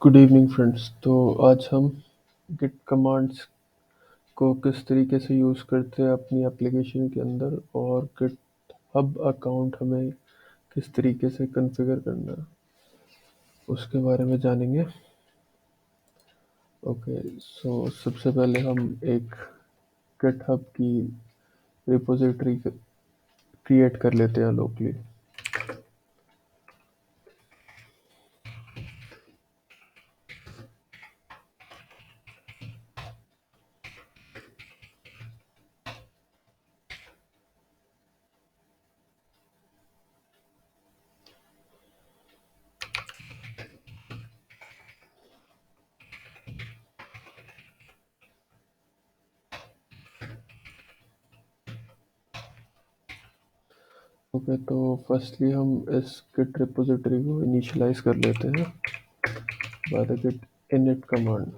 Good evening friends. तो आज हम गिट कमांड्स को किस तरीके से यूज़ करते हैं अपनी एप्लीकेशन के अंदर, और गिट हब अकाउंट हमें किस तरीके से कॉन्फ़िगर करना है उसके बारे में जानेंगे। ओके, सो सबसे पहले हम एक गिट हब की रिपोजिटरी क्रिएट कर लेते हैं लोकली। ओके, तो फर्स्टली हम इस गिट रिपोजिटरी को इनिशियलाइज कर लेते हैं by the git init command.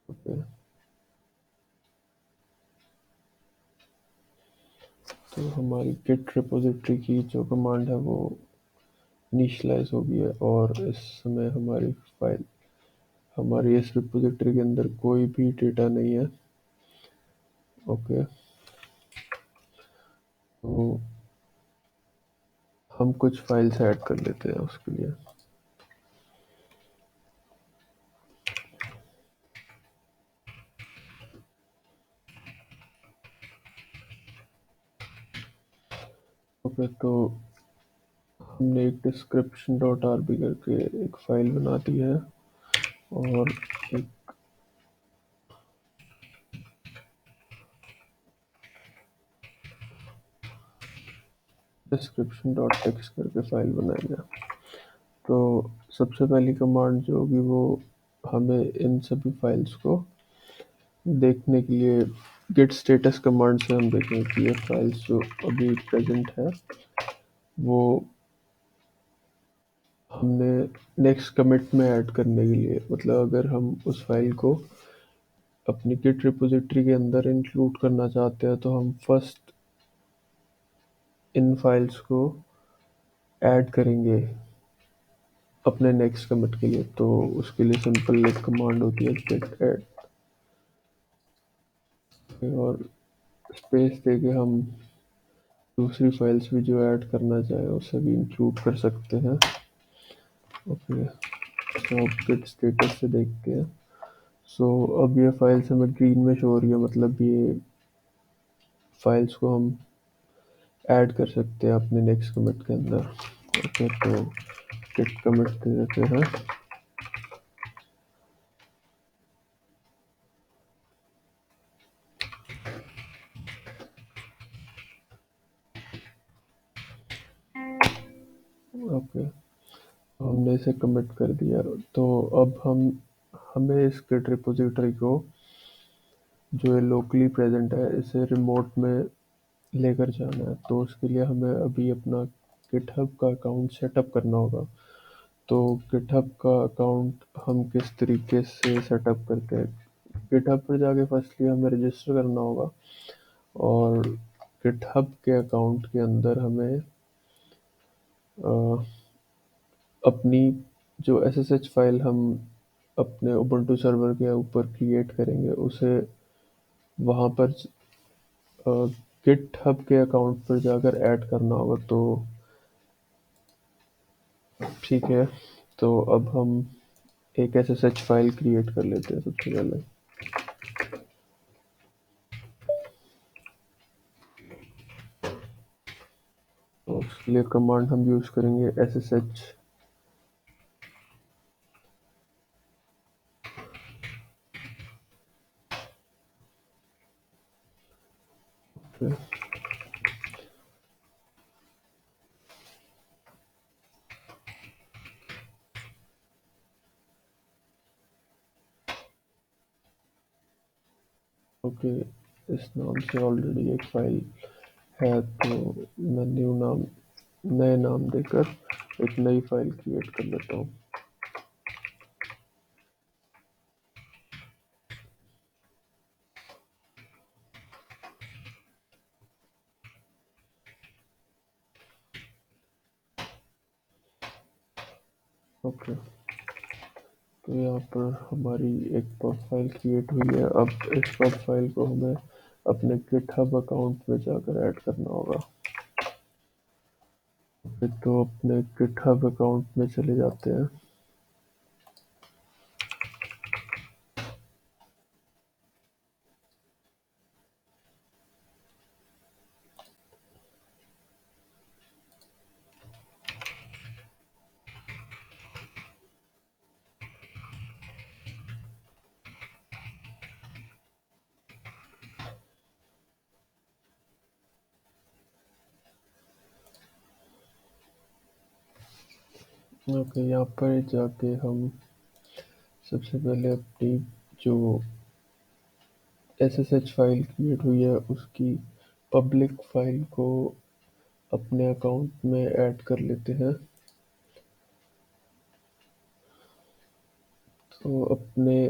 Okay, तो हमारी गिट रिपोजिटरी की जो कमांड है वो इनिशियलाइज हो गई है, और इस समय हमारी फाइल हमारी इस रिपोजिटरी के अंदर कोई भी डेटा नहीं है। ओके, तो हम कुछ फाइल्स ऐड कर लेते हैं उसके लिए। ओके, तो हमने एक डिस्क्रिप्शन डॉट आरबी करके एक फाइल बना दी है, और एक डिस्क्रिप्शन डॉट टेक्स्ट करके फाइल बनाएंगे। तो सबसे पहली कमांड जो होगी वो हमें इन सभी फाइल्स को देखने के लिए गिट स्टेटस कमांड से हम देखेंगे कि ये फाइल्स जो अभी प्रेजेंट है वो हमने नेक्स्ट कमिट में ऐड करने के लिए, मतलब अगर हम उस फाइल को अपनी गिट रिपोजिटरी के अंदर इंक्लूड करना चाहते हैं तो हम फर्स्ट इन फाइल्स को ऐड करेंगे अपने नेक्स्ट कमिट के लिए। तो उसके लिए सिंपल एक कमांड होती है गिट ऐड, और स्पेस देके हम दूसरी फाइल्स भी जो ऐड करना चाहे उसे भी इंक्लूड कर सकते हैं। ओके, तो अब गिट स्टेटस से देखते हैं। सो अब ये फाइल्स हमें ग्रीन में शो हो रही है, मतलब ये फाइल्स को हम ऐड कर सकते हैं अपने नेक्स्ट कमिट के अंदर। ओके, तो गिट कमिट दे देते हैं। ओके, हमने इसे कमिट कर दिया। तो अब हमें इस गिट रिपोजिटरी को जो है लोकली प्रेजेंट है इसे रिमोट में लेकर जाना है। तो उसके लिए हमें अभी अपना गिटहब का अकाउंट सेटअप करना होगा। तो गिटहब का अकाउंट हम किस तरीके से सेटअप करते हैं, गिटहब पर जाके फर्स्टली हमें रजिस्टर करना होगा, और गिटहब के अकाउंट के अंदर हमें अ, अपनी जो एसएसएच फाइल हम अपने उबंटू सर्वर के ऊपर क्रिएट करेंगे उसे वहाँ पर गिटहब के अकाउंट पर जाकर ऐड करना होगा। तो ठीक है, तो अब हम एक एसएसएच फाइल क्रिएट कर लेते हैं सबसे पहले। तो उसके लिए कमांड हम यूज़ करेंगे एसएसएच पे। ओके, इस नाम से ऑलरेडी एक फाइल है, तो मैं नए नाम देकर एक नई फाइल क्रिएट कर लेता हूँ। ओके, तो यहाँ पर हमारी एक पब फाइल क्रिएट हुई है। अब इस पब फाइल को हमें अपने गिटहब अकाउंट में जाकर ऐड करना होगा। तो अपने गिटहब अकाउंट में चले जाते हैं। ओके, यहाँ पर जाके हम सबसे पहले अपनी जो SSH फाइल क्रिएट हुई है उसकी पब्लिक फाइल को अपने अकाउंट में ऐड कर लेते हैं। तो अपने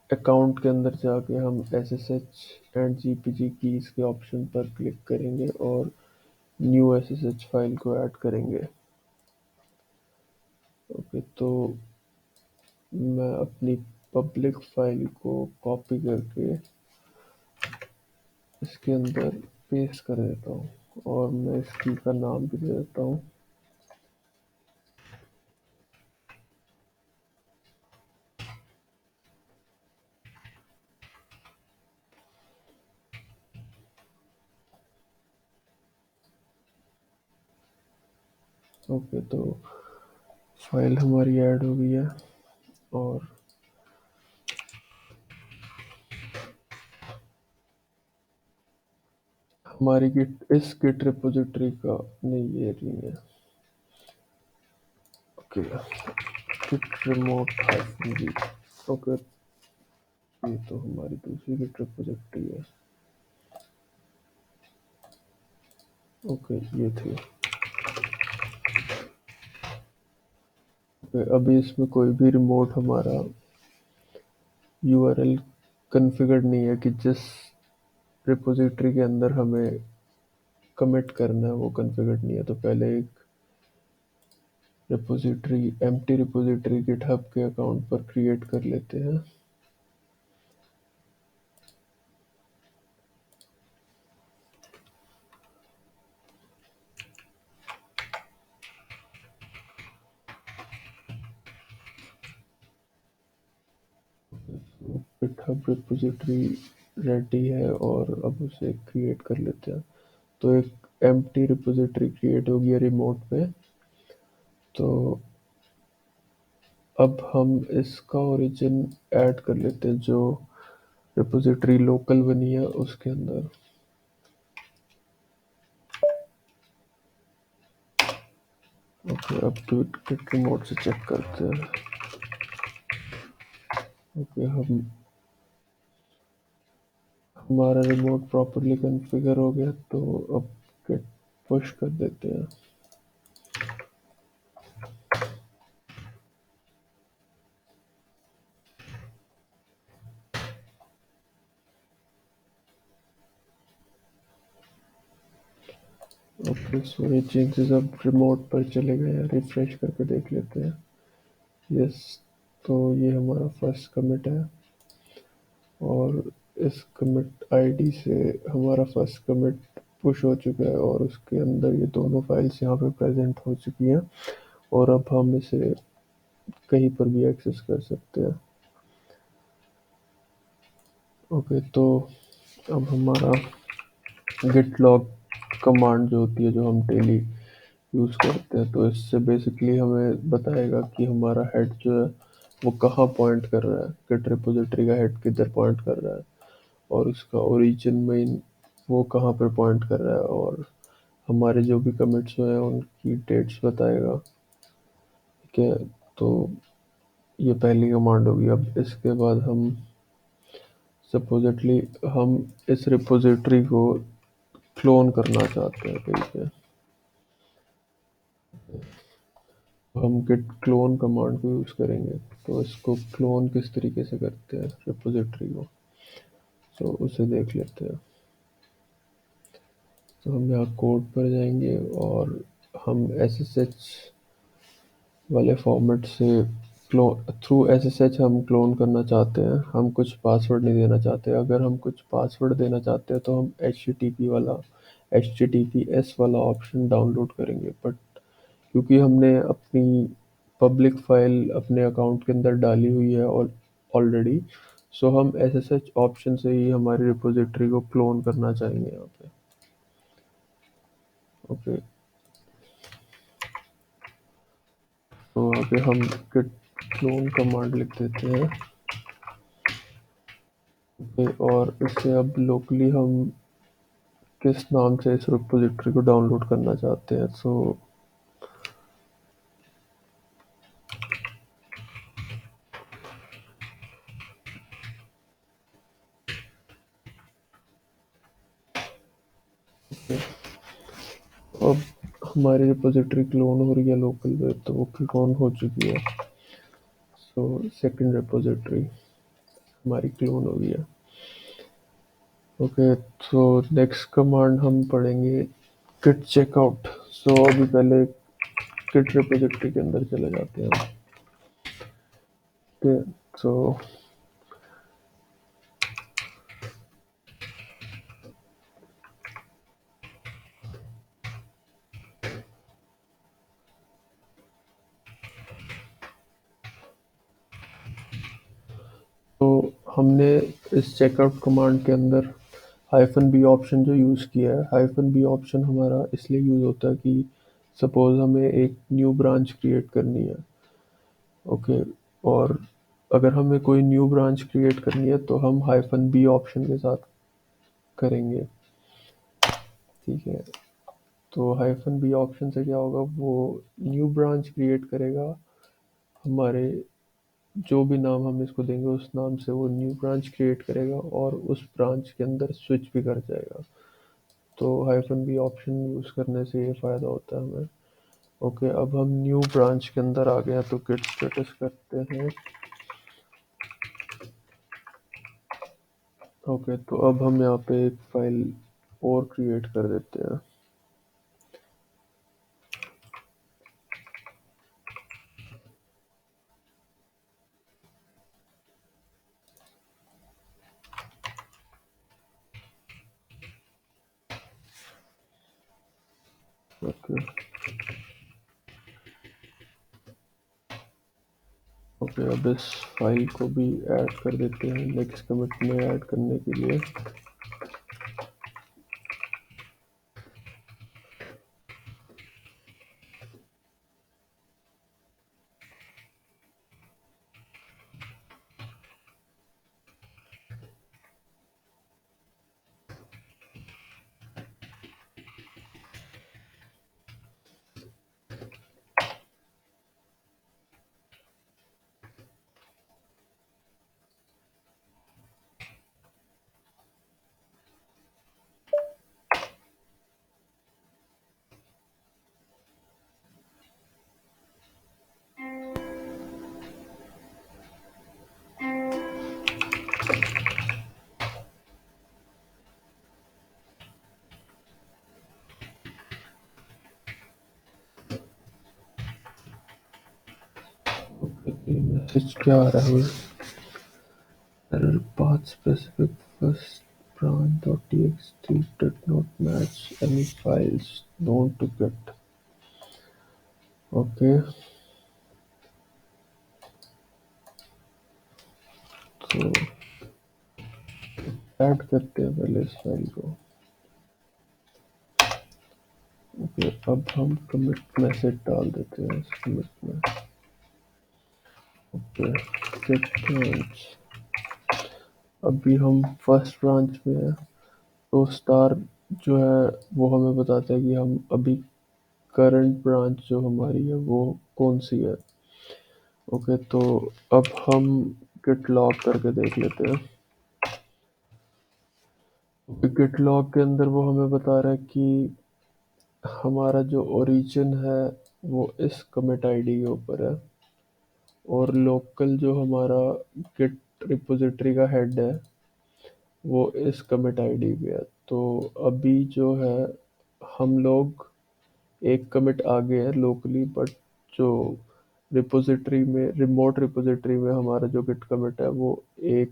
अकाउंट के अंदर जाके हम SSH एंड GPG कीज़ के ऑप्शन पर क्लिक करेंगे और न्यू SSH फाइल को ऐड करेंगे। ओके, तो मैं अपनी पब्लिक फाइल को कॉपी करके इसके अंदर पेस्ट कर देता हूँ और मैं इसकी का नाम भी दे देता हूँ। ओके, तो फाइल हमारी ऐड हो गई है और हमारी गिट इस गिट रिपोजिटरी का नहीं, ये नहीं है। Okay, git remote -v। Okay, ये तो हमारी दूसरी गिट रिपोजिटरी है। ओके, ये थी। ओके, अभी इसमें कोई भी रिमोट हमारा URL कॉन्फ़िगर्ड नहीं है कि जिस रिपोजिटरी के अंदर हमें कमिट करना है वो कॉन्फ़िगर्ड नहीं है। तो पहले एक रिपोजिटरी, एम्प्टी रिपोजिटरी गिटहब के अकाउंट पर क्रिएट कर लेते हैं। गिटहब रिपोजिटरी रेडी है और अब उसे क्रिएट कर लेते हैं। तो एक एम्प्टी रिपोजिटरी क्रिएट हो गया रिमोट पे। तो अब हम इसका ओरिजिन ऐड कर लेते हैं जो रिपोजिटरी लोकल बनी है उसके अंदर। ओके, अब गिट रिमोट से चेक करते हैं। ओके, हमारा रिमोट प्रॉपरली कॉन्फ़िगर हो गया, तो अब गिट पुश कर देते हैं। ओके, सो ये चेंजेस अब रिमोट पर चले गए हैं। रिफ्रेश करके देख लेते हैं। यस, तो ये हमारा फर्स्ट कमिट है और इस कमिट आईडी से हमारा फर्स्ट कमिट पुश हो चुका है और उसके अंदर ये दोनों फाइल्स यहाँ पे प्रेजेंट हो चुकी हैं और अब हम इसे कहीं पर भी एक्सेस कर सकते हैं। ओके, तो अब हमारा गिट लॉग कमांड जो होती है, जो हम डेली यूज़ करते हैं, तो इससे बेसिकली हमें बताएगा कि हमारा हेड जो है वो कहाँ पॉइंट कर रहा है, गिट रिपोजिटरी का हेड किधर पॉइंट कर रहा है और उसका ओरिजिन मेन वो कहाँ पर पॉइंट कर रहा है और हमारे जो भी कमिट्स हुए हैं उनकी डेट्स बताएगा। ठीक है, तो ये पहली कमांड होगी। अब इसके बाद हम सपोजिटली हम इस रिपोजिटरी को क्लोन करना चाहते हैं कहीं पे। हम गिट क्लोन कमांड को यूज़ करेंगे। तो इसको क्लोन किस तरीके से करते हैं रिपोजिटरी को, तो उसे देख लेते हैं। तो हम यहाँ कोड पर जाएंगे और हम SSH वाले फॉर्मेट से थ्रू SSH हम क्लोन करना चाहते हैं, हम कुछ पासवर्ड नहीं देना चाहते। अगर हम कुछ पासवर्ड देना चाहते हैं तो हम HTTPS वाला ऑप्शन डाउनलोड करेंगे, बट क्योंकि हमने अपनी पब्लिक फाइल अपने अकाउंट के अंदर डाली हुई है ऑलरेडी, सो हम SSH ऑप्शन से ही हमारी रिपोजिटरी को क्लोन करना चाहेंगे यहाँ पे। ओके, तो आगे हम git क्लोन कमांड लिख देते हैं। ओके, और इसे अब लोकली हम किस नाम से इस रिपोजिटरी को डाउनलोड करना चाहते हैं, सो अब हमारी रिपोजिटरी क्लोन हो रही है लोकल पे, तो वो क्लोन हो चुकी है। सो सेकंड रिपोजिटरी हमारी क्लोन हो गई है। ओके, तो नेक्स्ट कमांड हम पढ़ेंगे git checkout। सो अभी पहले git रिपोजिटरी के अंदर चले जाते हैं। ओके, सो तो हमने इस चेकआउट कमांड के अंदर -b ऑप्शन जो यूज़ किया है, -b ऑप्शन हमारा इसलिए यूज़ होता है कि सपोज हमें एक न्यू ब्रांच क्रिएट करनी है। ओके, और अगर हमें कोई न्यू ब्रांच क्रिएट करनी है तो हम -b ऑप्शन के साथ करेंगे। ठीक है, तो -b ऑप्शन से क्या होगा, वो न्यू ब्रांच क्रिएट करेगा। हमारे जो भी नाम हम इसको देंगे उस नाम से वो न्यू ब्रांच क्रिएट करेगा और उस ब्रांच के अंदर स्विच भी कर जाएगा। तो -b ऑप्शन यूज़ करने से ये फ़ायदा होता है हमें। ओके, अब हम न्यू ब्रांच के अंदर आ गए हैं, तो git स्टेटस करते हैं। ओके, तो अब हम यहाँ पे एक फाइल और क्रिएट कर देते हैं। ओके, ओके, अब इस फाइल को भी ऐड कर देते हैं नेक्स्ट कमिट में ऐड करने के लिए। मैसेज क्या आ रहा है? Error path specific first branch.txt did not match any files known to Git. Okay, तो ऐड करते हैं पहले इस फाइल को। ओके, अब हम कमिट मैसेज डाल देते हैं इस कमिट में। ओके, git branch, अभी हम फर्स्ट ब्रांच में है, तो स्टार जो है वो हमें बताता है कि हम अभी करंट ब्रांच जो हमारी है वो कौन सी है। ओके, तो अब हम गिट लॉग करके देख लेते हैं। गिट लॉग के अंदर वो हमें बता रहा है कि हमारा जो ओरिजिन है वो इस कमिट आईडी के ऊपर है, और लोकल जो हमारा गिट रिपोजिटरी का हेड है वो इस कमिट आईडी पे है। तो अभी जो है हम लोग एक कमिट आगे है लोकली, बट जो रिमोट रिपोजिटरी में हमारा जो गिट कमिट है वो एक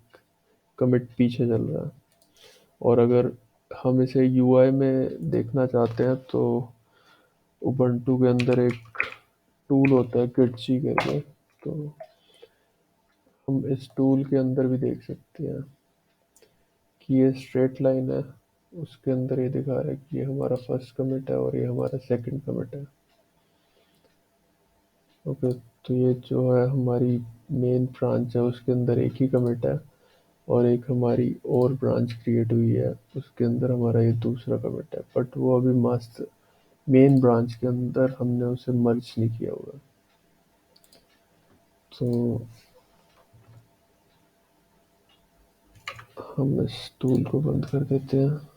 कमिट पीछे चल रहा है। और अगर हम इसे यूआई में देखना चाहते हैं तो उबंटू के अंदर एक टूल होता है गिटजी करके, तो हम इस टूल के अंदर भी देख सकते हैं कि ये स्ट्रेट लाइन है। उसके अंदर ये दिखा रहा है कि ये हमारा फर्स्ट कमिट है और ये हमारा सेकंड कमिट है। ओके, तो ये जो है हमारी मेन ब्रांच है उसके अंदर एक ही कमिट है, और एक हमारी और ब्रांच क्रिएट हुई है उसके अंदर हमारा ये दूसरा कमिट है, बट वो अभी मास्टर मेन ब्रांच के अंदर हमने उसे मर्ज नहीं किया हुआ। तो हम इस टूल को बंद कर देते हैं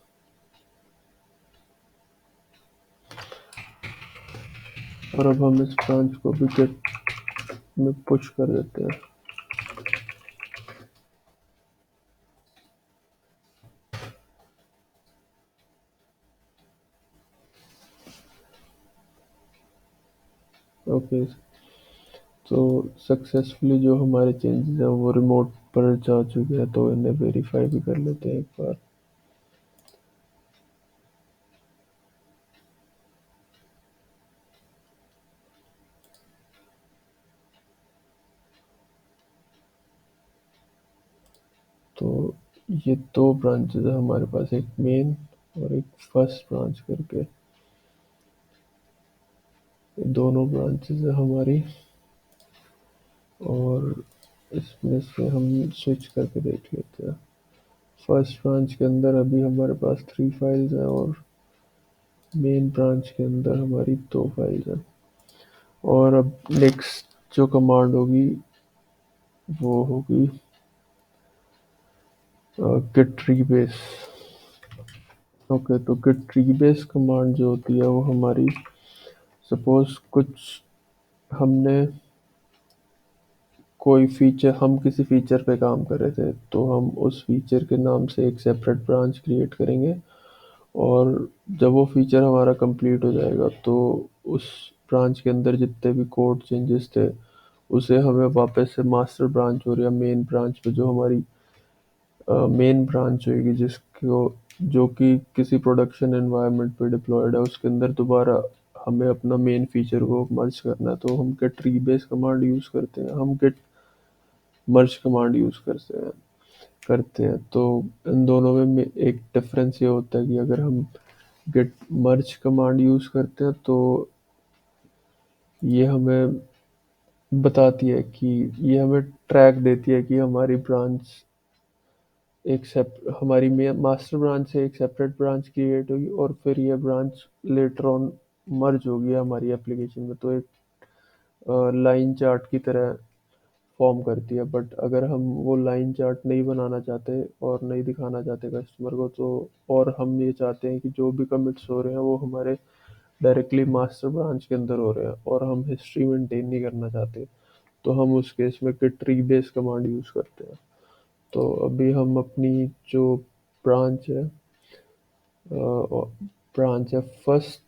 और अब हम इस ब्रांच को भी गिट में पुश कर देते हैं। ओके, तो सक्सेसफुली जो हमारे चेंजेस हैं वो रिमोट पर जा चुके हैं, तो इन्हें वेरीफाई भी कर लेते हैं एक बार। तो ये दो ब्रांचेस है हमारे पास, एक मेन और एक फर्स्ट ब्रांच करके। ये दोनों ब्रांचेस है हमारी, और इसमें से हम स्विच करके देख लेते हैं। फर्स्ट ब्रांच के अंदर अभी हमारे पास 3 फाइल्स हैं और मेन ब्रांच के अंदर हमारी 2 फाइल्स हैं। और अब नेक्स्ट जो कमांड होगी वो होगी गिट रीबेस। ओके, तो गिट रीबेस कमांड जो होती है वो हमारी, सपोज कुछ हमने कोई फीचर, हम किसी फीचर पे काम कर रहे थे, तो हम उस फीचर के नाम से एक सेपरेट ब्रांच क्रिएट करेंगे, और जब वो फीचर हमारा कंप्लीट हो जाएगा तो उस ब्रांच के अंदर जितने भी कोड चेंजेस थे उसे हमें वापस से मास्टर ब्रांच और या मेन ब्रांच पे जो हमारी मेन ब्रांच होगी जिसको जो कि किसी प्रोडक्शन एनवायरनमेंट पे डिप्लॉयड है उसके अंदर दोबारा हमें अपना मेन फीचर को मर्ज करना है, तो हम गेट रीबेस कमांड यूज़ करते हैं, हम गेट मर्ज कमांड यूज़ करते हैं। तो इन दोनों में एक डिफरेंस ये होता है कि अगर हम गेट मर्ज कमांड यूज़ करते हैं तो ये हमें बताती है कि ये हमें ट्रैक देती है कि हमारी ब्रांच हमारी मास्टर ब्रांच से एक सेपरेट ब्रांच क्रिएट होगी और फिर ये ब्रांच लेटर ऑन मर्ज होगी हमारी एप्लीकेशन में, तो एक लाइन चार्ट की तरह फॉर्म करती है। बट अगर हम वो लाइन चार्ट नहीं बनाना चाहते और नहीं दिखाना चाहते कस्टमर को, तो और हम ये चाहते हैं कि जो भी कमिट्स हो रहे हैं वो हमारे डायरेक्टली मास्टर ब्रांच के अंदर हो रहे हैं और हम हिस्ट्री मेंटेन नहीं करना चाहते, तो हम उस केस में git rebase कमांड यूज़ करते हैं। तो अभी हम अपनी जो ब्रांच है ब्रांच है फर्स्ट,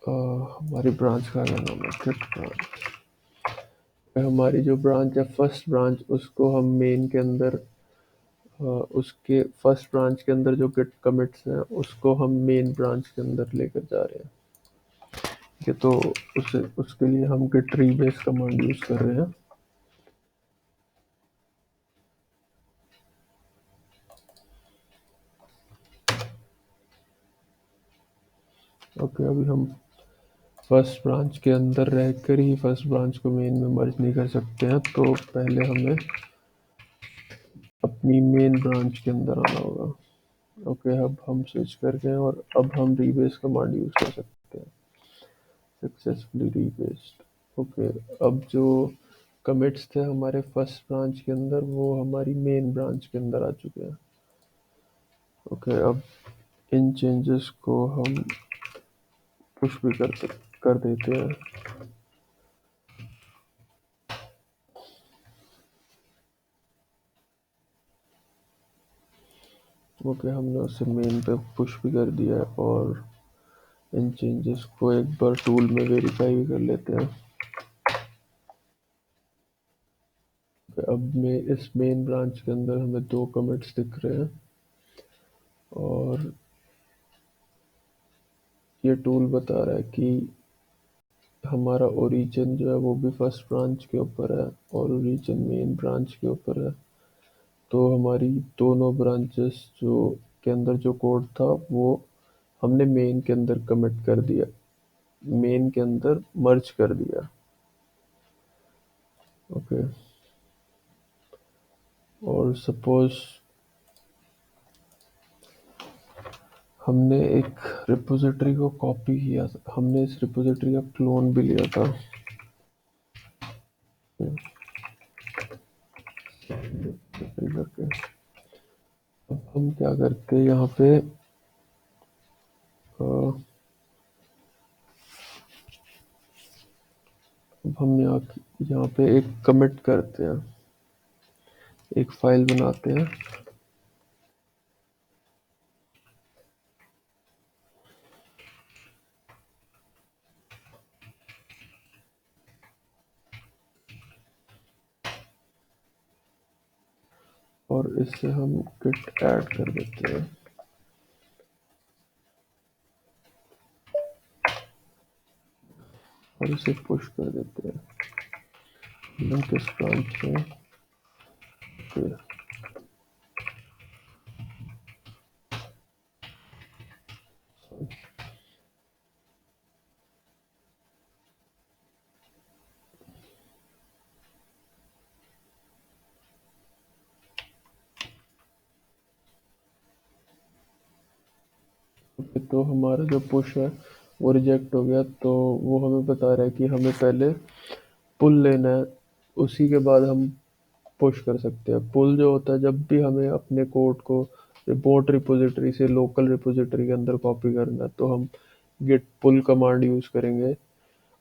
हमारी ब्रांच का क्या नाम है, git ब्रांच। हमारी जो ब्रांच है फर्स्ट ब्रांच, उसको हम मेन के अंदर उसके फर्स्ट ब्रांच के अंदर जो गिट कमिट्स हैं उसको हम मेन ब्रांच के अंदर लेकर जा रहे हैं। ठीक है, तो उसके लिए हम गिट रीबेस कमांड यूज़ कर रहे हैं। ओके, अभी हम फर्स्ट ब्रांच के अंदर रहकर ही फर्स्ट ब्रांच को मेन में मर्ज नहीं कर सकते हैं, तो पहले हमें अपनी मेन ब्रांच के अंदर आना होगा। ओके, अब हम स्विच कर गए और अब हम रीबेस कमांड यूज़ कर सकते हैं। सक्सेसफुली रीबेस्ड। ओके, अब जो कमिट्स थे हमारे फर्स्ट ब्रांच के अंदर वो हमारी मेन ब्रांच के अंदर आ चुके हैं। ओके, अब इन चेंजेस को हम पुश भी कर देते हैं। ओके, हमने उसे मेन पे पुश भी कर दिया है और इन चेंजेस को एक बार टूल में वेरीफाई भी कर लेते हैं। अब में इस मेन ब्रांच के अंदर हमें दो कमिट्स दिख रहे हैं, और ये टूल बता रहा है कि हमारा ओरिजिन जो है वो भी फर्स्ट ब्रांच के ऊपर है और ओरिजिन मेन ब्रांच के ऊपर है। तो हमारी दोनों ब्रांचेस जो के अंदर जो कोड था वो हमने मेन के अंदर कमिट कर दिया, मेन के अंदर मर्ज कर दिया। ओके, और सपोज हमने एक रिपोजिटरी को कॉपी किया था, हमने इस रिपोजिटरी का क्लोन भी लिया था। करके अब हम क्या करते हैं यहाँ पे, अब हम यहाँ पे एक कमिट करते हैं, एक फाइल बनाते हैं। और इससे हम गिट ऐड कर देते हैं, और इसे पुश कर देते हैं लिंक इस ब्रांच में। फिर तो हमारा जो पुश है वो रिजेक्ट हो गया, तो वो हमें बता रहा है कि हमें पहले पुल लेना है, उसी के बाद हम पुश कर सकते हैं। पुल जो होता है जब भी हमें अपने कोड को रिपोर्ट रिपोजिटरी से लोकल रिपोजिटरी के अंदर कॉपी करना है तो हम गिट पुल कमांड यूज़ करेंगे,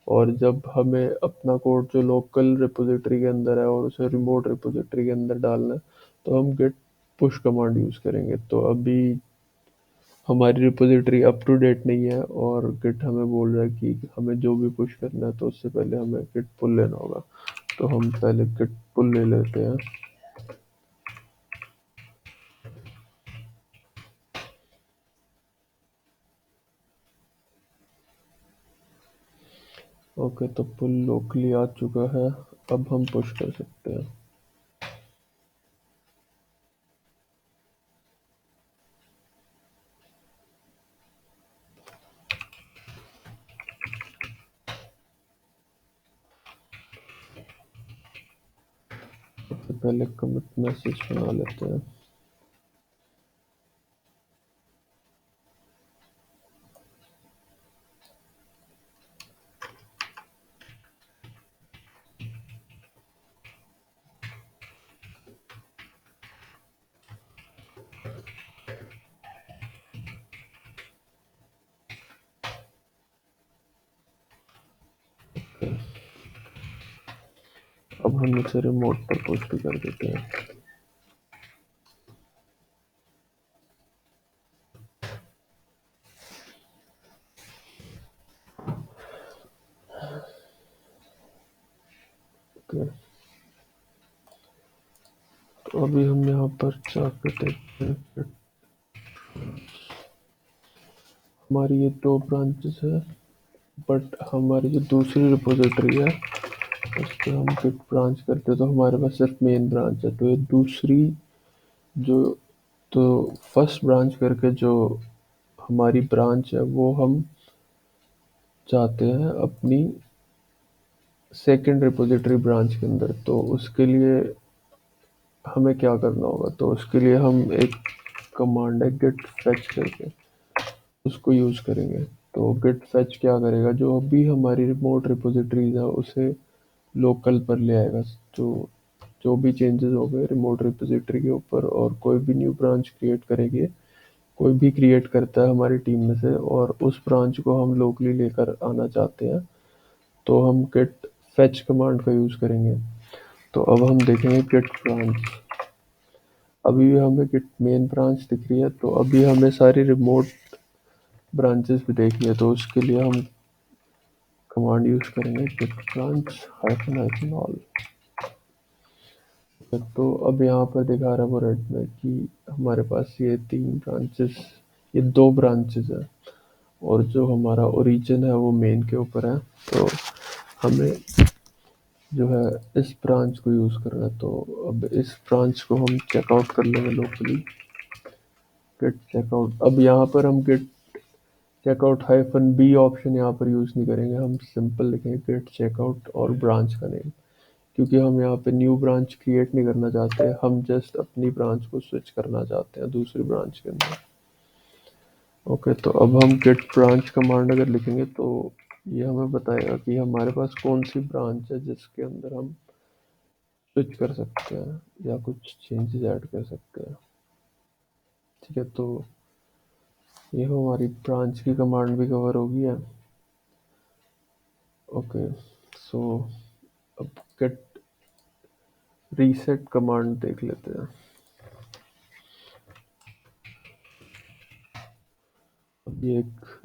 और जब हमें अपना कोड जो लोकल रिपोजिटरी के अंदर है और उसे रिमोट रिपोजिटरी के अंदर डालना है तो हम गिट पुश कमांड यूज़ करेंगे। तो अभी हमारी रिपोजिटरी अप टू डेट नहीं है और गिट हमें बोल रहा है कि हमें जो भी पुश करना है तो उससे पहले हमें गिट पुल लेना होगा। तो हम पहले गिट पुल ले लेते हैं। ओके, तो पुल लोकली आ चुका है, अब हम पुश कर सकते हैं। सबसे पहले कमिट मैसेज बना लेते हैं। अब हम इसे रिमोट पर पुश भी कर देते हैं। ओके, तो अभी हम यहाँ पर जाकर देखते हैं कि हमारी ये दो ब्रांचेस है, बट हमारी जो दूसरी रिपोजिटरी है उस पर हम गिट ब्रांच करते हैं तो हमारे पास सिर्फ मेन ब्रांच है। तो ये दूसरी जो, तो फर्स्ट ब्रांच करके जो हमारी ब्रांच है वो हम चाहते हैं अपनी सेकंड रिपोजिटरी ब्रांच के अंदर। तो उसके लिए हमें क्या करना होगा, तो उसके लिए हम एक कमांड है गिट फेच करके, उसको यूज़ करेंगे। तो गिट फेच क्या करेगा, जो भी हमारी रिमोट रिपोजिटरीज है उसे लोकल पर ले आएगा। जो जो भी चेंजेस हो गए रिमोट रिपोजिटरी के ऊपर, और कोई भी न्यू ब्रांच क्रिएट करेंगे, कोई भी क्रिएट करता है हमारी टीम में से और उस ब्रांच को हम लोकली लेकर आना चाहते हैं तो हम गिट फेच कमांड का यूज़ करेंगे। तो अब हम देखेंगे गिट ब्रांच, अभी भी हमें गिट मेन ब्रांच दिख रही है, तो अभी हमें सारी रिमोट ब्रांचेस भी देखनी है। तो उसके लिए हम कमांड यूज़ करेंगे git branch hyphen hyphen all. तो अब यहाँ पर दिखा रहा है वो रेड में कि हमारे पास ये 3 ब्रांचेस, ये 2 ब्रांचेस हैं और जो हमारा ओरिजिन है वो मेन के ऊपर है। तो हमें जो है इस ब्रांच को यूज़ करना है। तो अब इस ब्रांच को हम चेकआउट कर लेंगे लोकली, गेट चेकआउट। अब यहाँ पर हम git checkout hyphen B option यहाँ पर यूज़ नहीं करेंगे, हम सिंपल लिखेंगे गेट चेकआउट और ब्रांच का नेम, क्योंकि हम यहाँ पे न्यू ब्रांच क्रिएट नहीं करना चाहते, हम जस्ट अपनी ब्रांच को स्विच करना चाहते हैं दूसरी ब्रांच के अंदर। ओके, तो अब हम गेट ब्रांच कमांड अगर लिखेंगे तो ये हमें बताएगा कि हमारे पास कौन सी ब्रांच है जिसके अंदर हम स्विच कर सकते हैं या कुछ चेंजेस ऐड कर सकते हैं। ठीक है, तो ये हमारी ब्रांच की कमांड भी कवर होगी है। ओके, सो अब गेट रीसेट कमांड देख लेते हैं। अब ये एक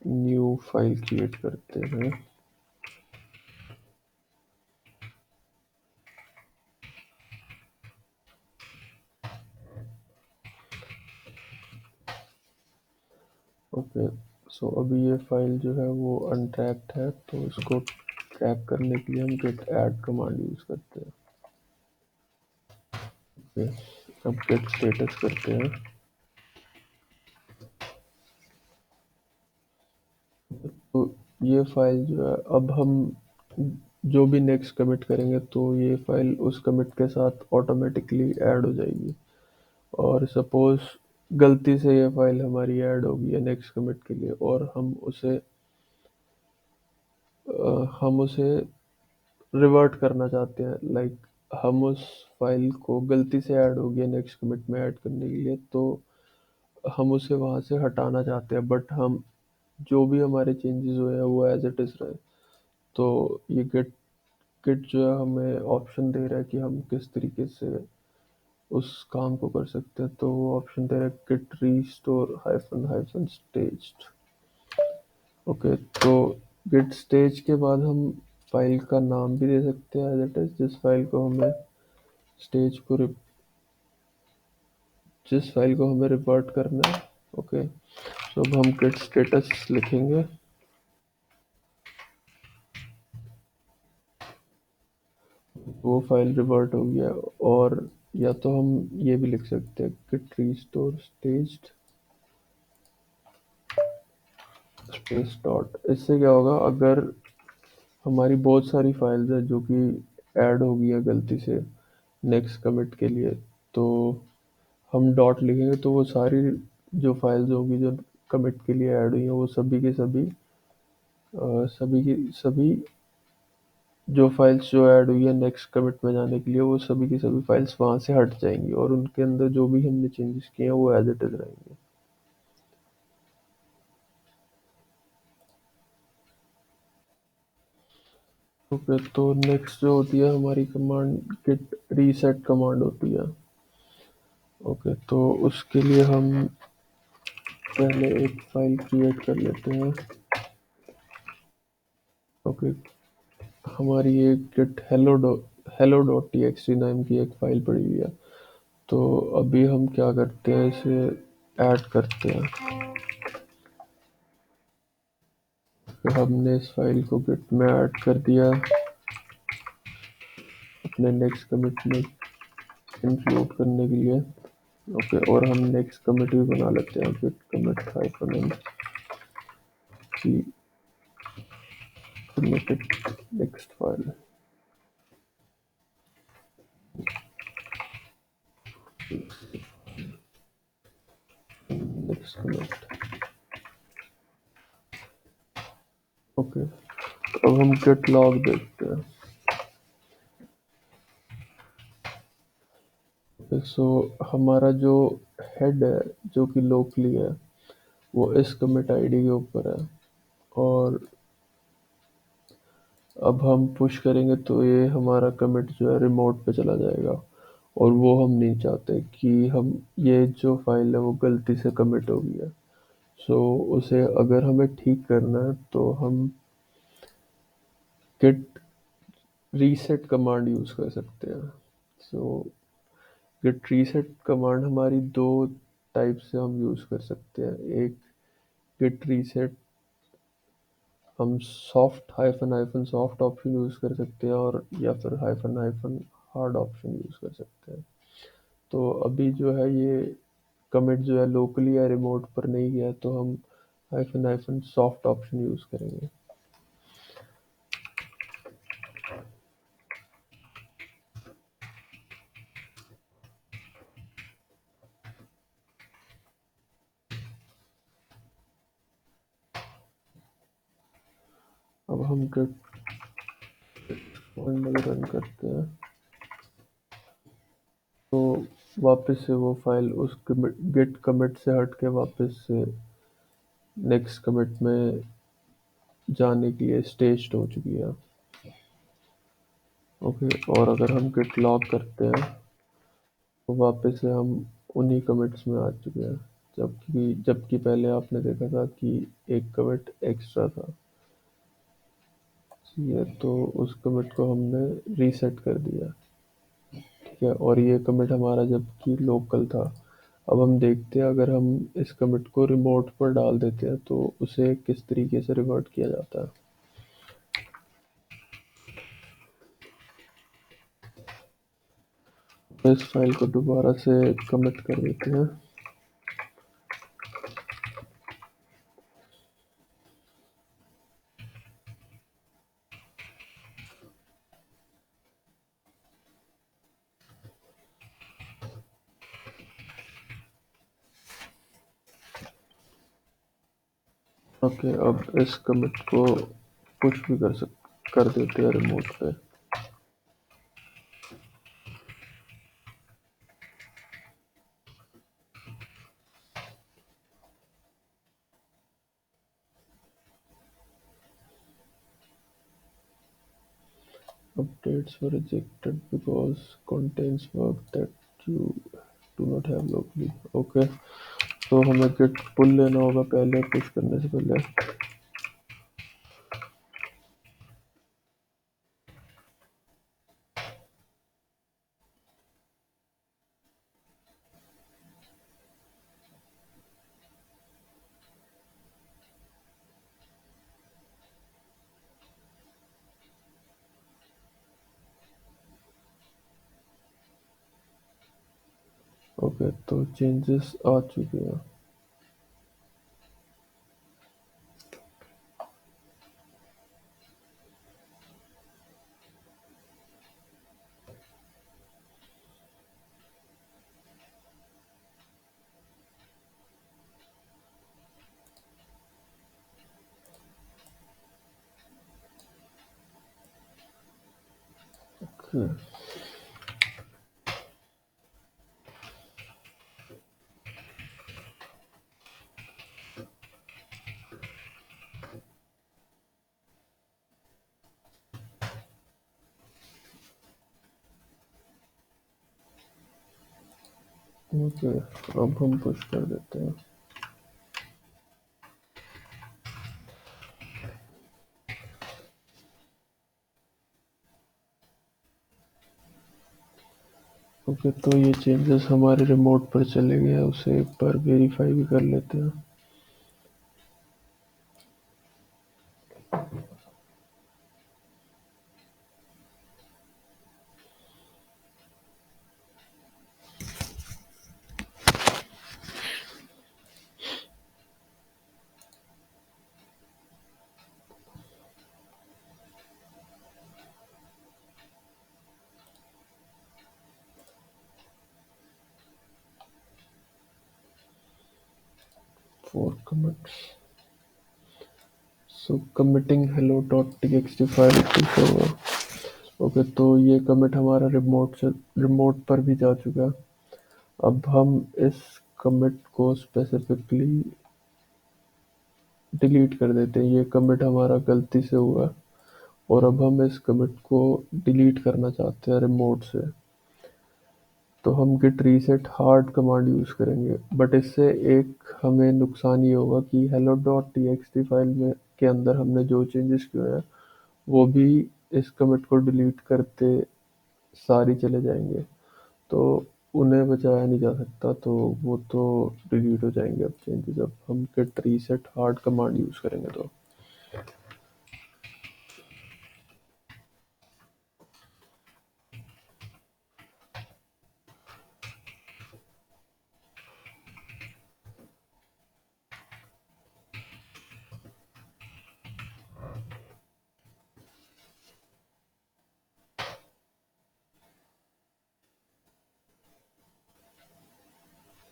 न्यू फाइल क्रिएट करते हैं। ओके, सो अभी ये फाइल जो है वो अनट्रैक्ड है, तो इसको ट्रैक करने के लिए हम गेट ऐड कमांड यूज़ करते हैं। ओके, अब गेट स्टेटस करते हैं। तो ये फाइल जो है, अब हम जो भी नेक्स्ट कमिट करेंगे तो ये फाइल उस कमिट के साथ ऑटोमेटिकली ऐड हो जाएगी। और सपोज गलती से ये फाइल हमारी ऐड होगी है नेक्स्ट कमिट के लिए और हम उसे रिवर्ट करना चाहते हैं, लाइक हम उस फाइल को गलती से ऐड हो गया नेक्स्ट कमिट में ऐड करने के लिए, तो हम उसे वहाँ से हटाना चाहते हैं, बट हम जो भी हमारे चेंजेस हुए हैं वो एज इट इज़ रहे। तो ये गिट गिट जो है हमें ऑप्शन दे रहा है कि हम किस तरीके से उस काम को कर सकते हैं। तो वो ऑप्शन दे रहा है git restore hyphen hyphen staged. Okay, तो गिट स्टेज के बाद हम फाइल का नाम भी दे सकते हैं एज इट इज, जिस फाइल को हमें रिवर्ट करना है। ओके, तो अब हम गिट स्टेटस लिखेंगे। वो फाइल रिवर्ट हो गया। और या तो हम ये भी लिख सकते हैं git restore staged space dot. इससे क्या होगा, अगर हमारी बहुत सारी फाइल्स हैं जो कि ऐड हो गई है गलती से नेक्स्ट कमिट के लिए, तो हम डॉट लिखेंगे तो वो सारी जो फाइल्स होंगी जो कमिट के लिए ऐड हुई हैं वो सभी की सभी सभी की सभी जो फाइल्स जो ऐड हुई है नेक्स्ट कमिट में जाने के लिए वो सभी की सभी फाइल्स वहाँ से हट जाएंगी और उनके अंदर जो भी हमने चेंजेस किए हैं वो एज इट इज रहेंगे। ओके, तो नेक्स्ट जो होती है हमारी कमांड गिट रीसेट कमांड होती है। ओके, तो उसके लिए हम पहले एक फाइल क्रिएट कर लेते हैं। ओके, हमारी एक git hello dot T X T नाम की एक फाइल पड़ी हुई है। तो अभी हम क्या करते हैं, इसे ऐड करते हैं। फिर हमने इस फाइल को गिट में ऐड कर दिया अपने नेक्स्ट कमिट में इंक्लूड करने के लिए। ओके, और हम नेक्स्ट कमिट भी बना लेते हैं गिट कमिट हाइफन एन की committed next file next commit. Okay, अब हम गिट लॉग देखते हैं। सो हमारा जो हेड है जो कि लोकली है वो इस कमिट आईडी के ऊपर है, और अब हम पुश करेंगे तो ये हमारा कमिट जो है रिमोट पे चला जाएगा, और वो हम नहीं चाहते कि हम ये जो फाइल है वो गलती से कमिट हो गई है। सो उसे अगर हमें ठीक करना है तो हम गिट रीसेट कमांड यूज़ कर सकते हैं। सो गिट रीसेट कमांड हमारी दो टाइप से हम यूज़ कर सकते हैं। एक गिट रीसेट हम soft hyphen hyphen soft option use कर सकते हैं, और या फिर hyphen hyphen hard option use कर सकते हैं। तो अभी जो है ये कमिट जो है लोकली या रिमोट पर नहीं गया, तो हम hyphen hyphen soft option use करेंगे। अब हम गिट कमांड रन करते हैं तो वापस से वो फाइल उस गिट कमिट से हट के वापस से नेक्स्ट कमिट में जाने के लिए स्टेज्ड हो चुकी है। ओके, और अगर हम गिट लॉग करते हैं तो वापस से हम उन्हीं कमिट्स में आ चुके हैं, जबकि जबकि पहले आपने देखा था कि एक कमिट एक्स्ट्रा था। ये तो उस कमिट को हमने रीसेट कर दिया, ठीक है, और ये कमिट हमारा जबकि लोकल था। अब हम देखते हैं अगर हम इस कमिट को रिमोट पर डाल देते हैं तो उसे किस तरीके से रिवर्ट किया जाता है। तो इस फाइल को दोबारा से कमिट कर देते हैं। ओके, अब इस कमिट को पुश भी कर देते हैं रिमोट पे। Updates were rejected because contains work that you do not have locally. Okay, तो हमें git pull लेना होगा पहले, पुश करने से पहले। ओके, तो चेंजेस आ चुके हैं। ओके, ओके, अब हम पुश कर देते हैं। ओके, तो ये चेंजेस हमारे रिमोट पर चले गए हैं, उसे एक बार वेरीफाई भी कर लेते हैं। Four commits, so committing hello.txt file to server. Okay, तो ये कमिट हमारा रिमोट पर भी जा चुका है। अब हम इस कमिट को स्पेसिफिकली डिलीट कर देते हैं। ये कमिट हमारा गलती से हुआ, और अब हम इस कमिट को डिलीट करना चाहते हैं रिमोट से। तो हम git reset hard command use करेंगे, बट इससे एक हमें नुकसान ये होगा कि hello.txt फाइल में के अंदर हमने जो चेंजेस किए हैं वो भी इस कमिट को डिलीट करते सारी चले जाएंगे। तो उन्हें बचाया नहीं जा सकता, तो वो तो डिलीट हो जाएंगे अब चेंजेस, जब हम git reset hard command use करेंगे तो।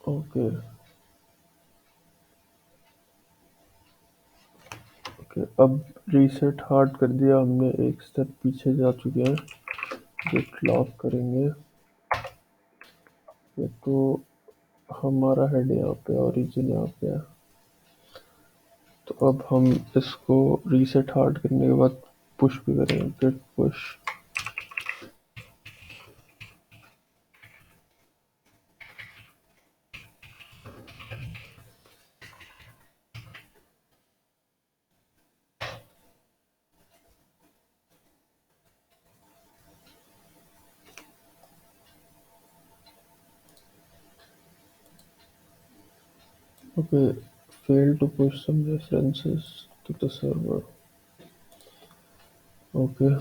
ओके ओके, अब रीसेट हार्ड कर दिया हमने, एक स्टेप पीछे जा चुके हैं। git log करेंगे, ये तो हमारा हेड यहाँ पे, ओरिजिन यहाँ पे है। तो अब हम इसको रीसेट हार्ड करने के बाद पुश भी करेंगे, git push। Okay, fail to push some references to the server। Okay,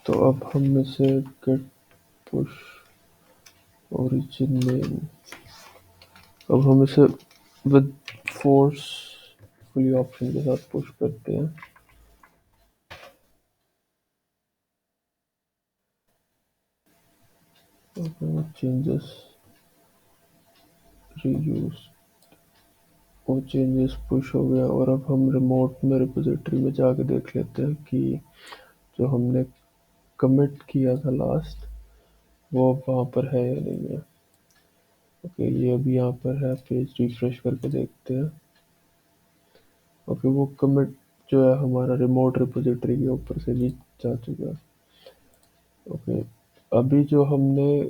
तो अब हम इसे git push origin name, अब हम इसे विद फोर्स फुली ऑप्शन के साथ पुश करते हैं। चेंजेस रीयूज, वो चेंजेस पुश हो गया, और अब हम रिमोट में रिपोजिटरी में जाके देख लेते हैं कि जो हमने कमिट किया था लास्ट, वो वहाँ पर है या नहीं है। ओके, ये अभी यहाँ पर है, पेज रिफ्रेश करके देखते हैं। ओके, वो कमिट जो है हमारा रिमोट रिपोजिटरी के ऊपर से भी जा चुका है। ओके, अभी जो हमने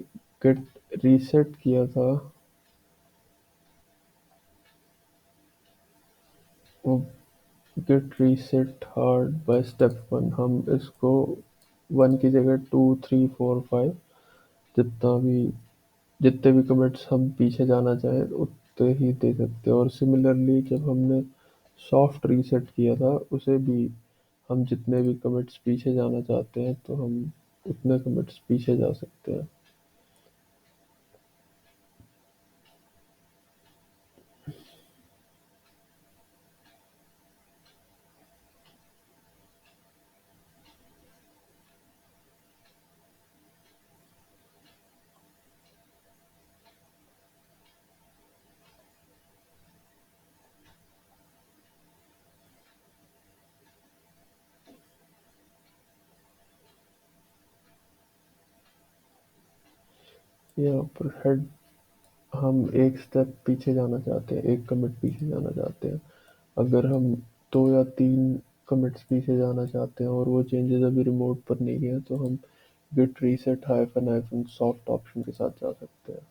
गिट रीसेट किया था, वो git reset hard by step 1, हम इसको 1 की जगह 2 3 4 5 जितना भी जितने भी कमिट्स हम पीछे जाना चाहें उतने ही दे सकते हैं। और सिमिलरली जब हमने सॉफ्ट रीसेट किया था, उसे भी हम जितने भी कमिट्स पीछे जाना चाहते हैं तो हम उतने कमिट्स पीछे जा सकते हैं। यहाँ पर हेड, हम एक स्टेप पीछे जाना चाहते हैं, एक कमिट पीछे जाना चाहते हैं। अगर हम 2 या 3 कमिट्स पीछे जाना चाहते हैं और वो चेंजेस अभी रिमोट पर नहीं गए, तो हम git reset hyphen hyphen soft option के साथ जा सकते हैं।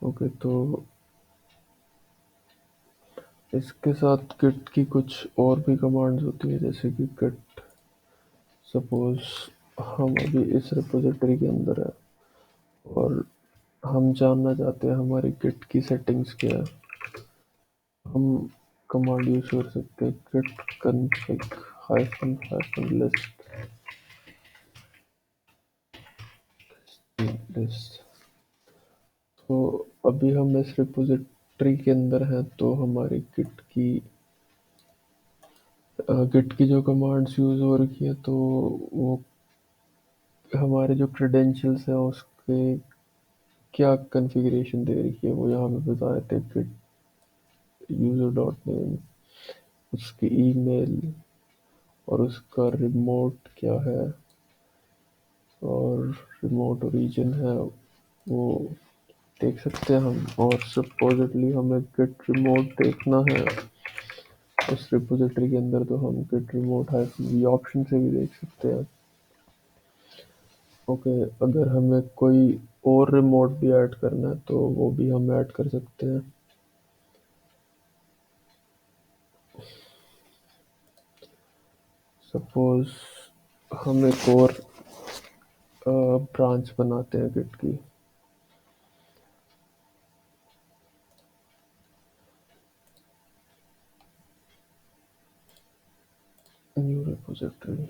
ओके, तो इसके साथ गिट की कुछ और भी कमांड्स होती है, जैसे कि गिट, सपोज हम अभी इस रिपोजिटरी के अंदर है और हम जानना चाहते हैं हमारी गिट की सेटिंग्स क्या है। हम कमांड यूज कर सकते हैं, git config hyphen hyphen list. तो अभी हम इस रिपोजिटरी के अंदर हैं, तो हमारी गिट की जो कमांड्स यूज हो रही है, तो वो हमारे जो क्रेडेंशियल्स हैं उसके क्या कॉन्फ़िगरेशन दे रही है, वो यहाँ पे बता देते हैं। गिट यूजर डॉट नेम, उसकी ईमेल, और उसका रिमोट क्या है, और रिमोट ओरिजिन है वो देख सकते हैं हम। और सपोजिटली हमें गिट रिमोट देखना है उस रिपोजिटरी के अंदर, तो हम git remote hyphen V option से भी देख सकते हैं। ओके, अगर हमें कोई और रिमोट भी ऐड करना है तो वो भी हम ऐड कर सकते हैं। सपोज हम एक और ब्रांच बनाते हैं गिट की। न्यू रिपोजिटरी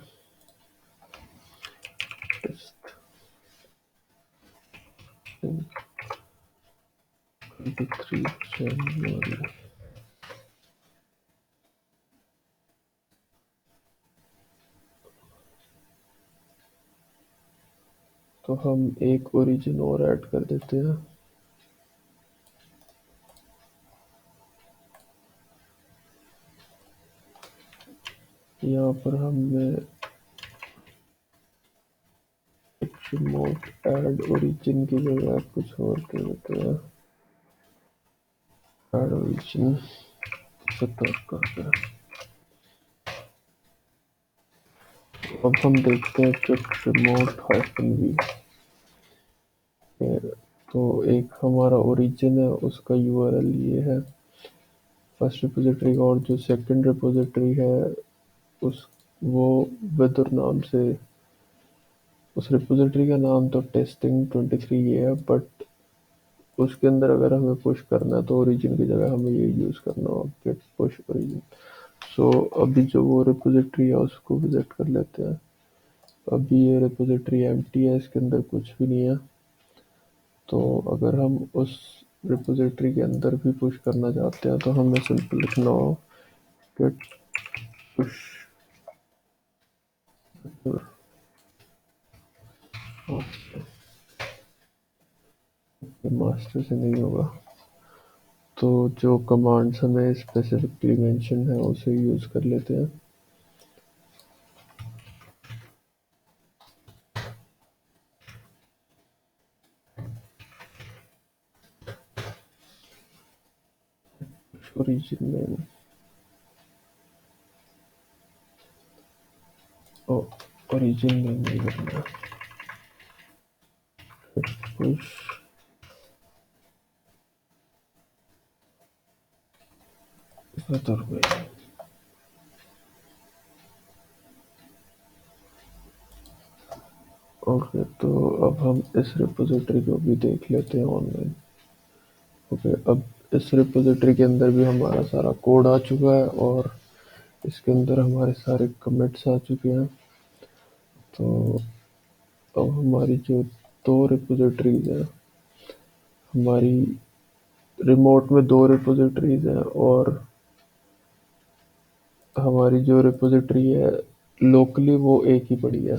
टेस्ट 23 जनवरी। तो हम एक ओरिजिन और ऐड कर देते हैं। यहाँ पर हमें रिमोट ऐड ओरिजिन की जगह कुछ और दे देते हैं। ऐड ओरिजिन सतर्क करके अब हम देखते हैं कि रिमोट -v। तो एक हमारा ओरिजिन है, उसका यूआरएल ये है फर्स्ट रिपोजिटरी का, और जो सेकंड रिपोजिटरी है उस वो विदुर नाम से, उस रिपोजिटरी का नाम तो टेस्टिंग 23 ये है, बट उसके अंदर अगर हमें पुश करना है तो ओरिजिन की जगह हमें ये यूज़ करना होगा गेट पुश ओरिजिन। सो अभी जो वो रिपोजिटरी है उसको विजिट कर लेते हैं। अभी ये रिपोजिटरी एम्प्टी है, इसके अंदर कुछ भी नहीं है। तो अगर हम उस रिपोजिटरी के अंदर भी पुश करना चाहते हैं तो हमें सिंपल लिखना हो गेट पुश मास्टर से नहीं होगा, तो जो कमांड्स हमें स्पेसिफिकली मेंशन है उसे यूज़ कर लेते हैं। ओरिजिन में ओरिजिन में नहीं करना, पुश में। ओके, तो अब हम इस रिपोजिटरी को भी देख लेते हैं ऑनलाइन। ओके, अब इस रिपोजिटरी के अंदर भी हमारा सारा कोड आ चुका है और इसके अंदर हमारे सारे कमिट्स आ चुके हैं। तो अब हमारी जो दो रिपोजिटरीज हैं, हमारी रिमोट में दो रिपोजिटरीज हैं और हमारी जो रिपोजिटरी है लोकली वो एक ही पड़ी है।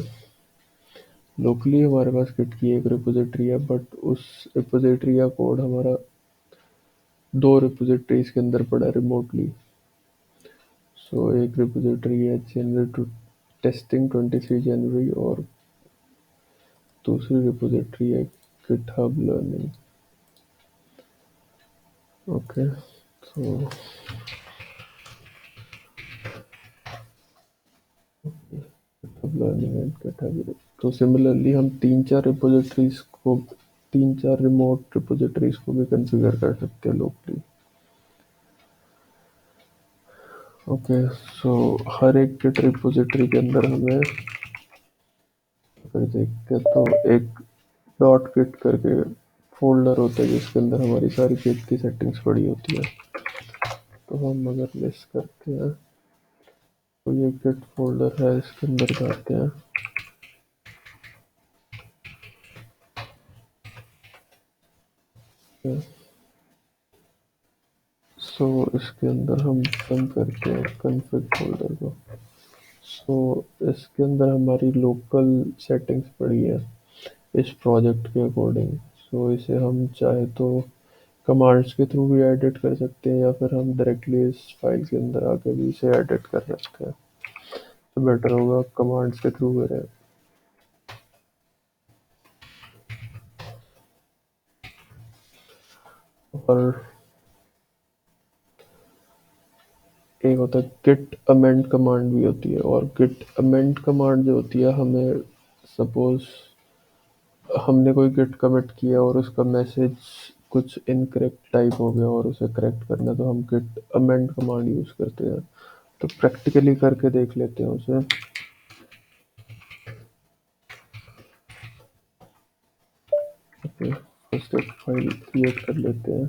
लोकली हमारे पास गिट की एक रिपोजिटरी है, बट उस रिपोजिटरी का कोड हमारा दो रिपोजिटरीज के अंदर पड़ा है रिमोटली। सो एक रिपोजिटरी है जनवरी टू टेस्टिंग 23 जनवरी और दूसरी रिपोजिटरी है गिटहब लर्निंग। ओके, तो गिटहब लर्निंग एंड गिटहब, तो सिमिलरली हम तीन चार रिमोट रिपोजिटरीज को भी कंफिगर कर सकते हैं लोकली। ओके, सो हर एक गिट रिपोजिटरी के अंदर हमें अगर देखते हैं तो एक डॉट गिट करके फोल्डर होता है जिसके अंदर हमारी सारी गिट की सेटिंग्स पड़ी होती है। तो हम अगर लिस्ट करते हैं तो ये गिट फोल्डर है, इसके अंदर जाते हैं। सो इसके अंदर हम बंद करते हैं कॉन्फ़िग फोल्डर को। सो इसके अंदर हमारी लोकल सेटिंग्स पड़ी है इस प्रोजेक्ट के अकॉर्डिंग। सो इसे हम चाहे तो कमांड्स के थ्रू भी एडिट कर सकते हैं या फिर हम डायरेक्टली इस फाइल के अंदर आके भी इसे एडिट कर सकते हैं। तो बेटर होगा कमांड्स के थ्रू करें। और एक होता है गिट अमेंड कमांड भी होती है, और गिट अमेंड कमांड जो होती है, हमें सपोज हमने कोई गिट कमिट किया और उसका मैसेज कुछ इनकरेक्ट टाइप हो गया और उसे करेक्ट करना है तो हम गिट अमेंड कमांड यूज़ करते हैं। तो प्रैक्टिकली करके देख लेते हैं उसे। ओके, फर्स्ट एक फाइल क्रिएट कर लेते हैं।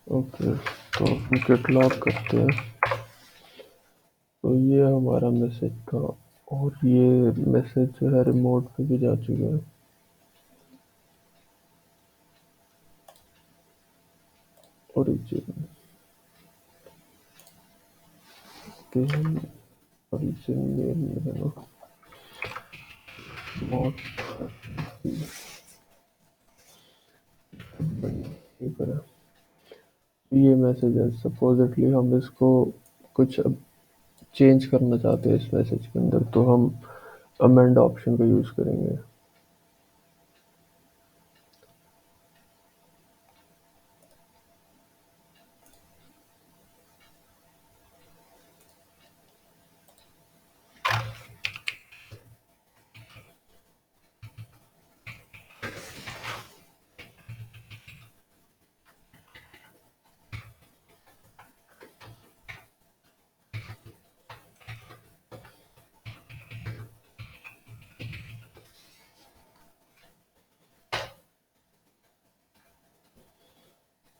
ओके, तो हम git log करते हैं। तो ये हमारा मैसेज था, और ये मैसेज जो है रिमोट पे भी जा चुका है। ओरिजिन के हम ओरिजिन मेल में है ना, मॉड करें। ये मैसेज है, सपोजिटली हम इसको कुछ चेंज करना चाहते हैं इस मैसेज के अंदर, तो हम अमेंड ऑप्शन का यूज करेंगे।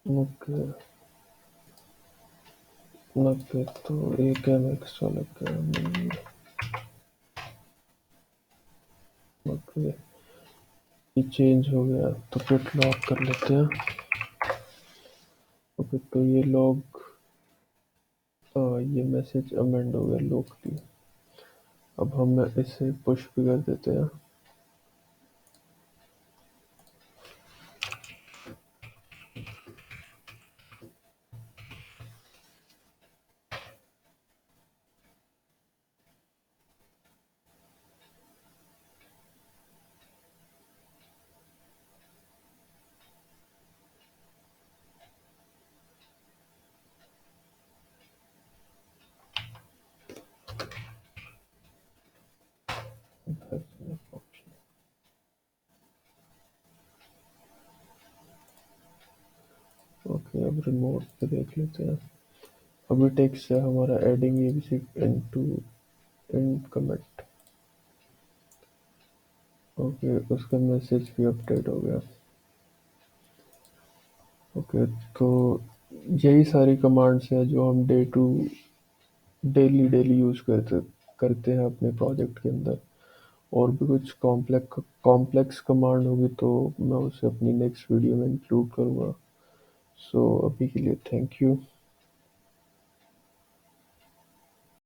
ओके, ओके, तो एक एम एक्स्ट्रा लग गया। ओके, ये चेंज हो गया, तो git log कर लेते हैं। ओके, तो ये लॉग, ये मैसेज अमेंड हो गया लोकली। अब हम इसे पुश भी कर देते हैं। ओके, अब रिमोट पे देख लेते हैं। अभी टेक्स्ट है हमारा adding ABC into in commit. Okay, उसका मैसेज भी अपडेट हो गया। ओके, तो यही सारी कमांड्स हैं जो हम डेली डेली यूज़ करते हैं अपने प्रोजेक्ट के अंदर। और भी कुछ कॉम्प्लेक्स कमांड होगी तो मैं उसे अपनी नेक्स्ट वीडियो में इंक्लूड करूँगा। सो अभी के लिए थैंक यू।